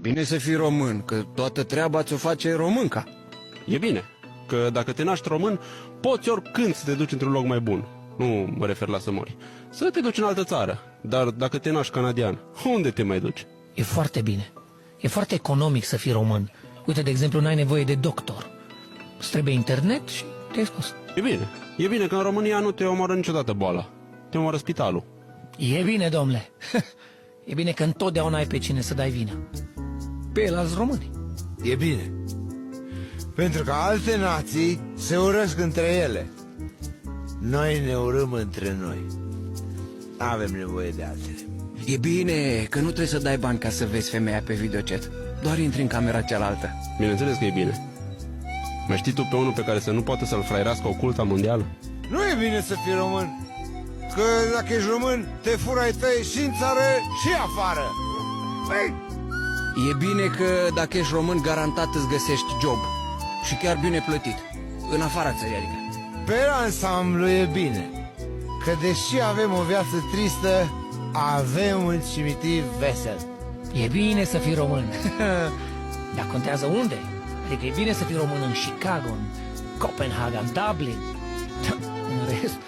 bine să fii român, că toată treaba ți-o face românca. E bine, că dacă te naști român, poți oricând să te duci într-un loc mai bun. Nu mă refer la să mori. Să te duci în altă țară. Dar dacă te naști canadian, unde te mai duci? E foarte bine. E foarte economic să fii român. Uite, de exemplu, n-ai nevoie de doctor. Îți trebuie internet și te-ai scos. E bine. E bine că în România nu te omoară niciodată boala. Te omoară spitalul. E bine, domnule. E bine că întotdeauna ai pe cine să dai vina. Pe el alți români. E bine. Pentru că alte nații se urăsc între ele. Noi ne urâm între noi. Avem nevoie de altele. E bine că nu trebuie să dai bani ca să vezi femeia pe videochat. Doar intri în camera cealaltă. Bineînțeles că e bine. Mai știi tu pe unul pe care să nu poată să-l fraierească oculta mondială? Nu e bine să fii român. Că dacă ești român, te fură ai tăi și în țară și afară. Păi, E bine că dacă ești român, garantat îți găsești job. Și chiar bine plătit. În afara țării, adică. pe ansamblu e bine. Că deși avem o viață tristă, avem un cimitir vesel. E bine să fii român. Dar contează unde. Adică e bine să fii român în Chicago, în Copenhaga, în Dublin. În rest,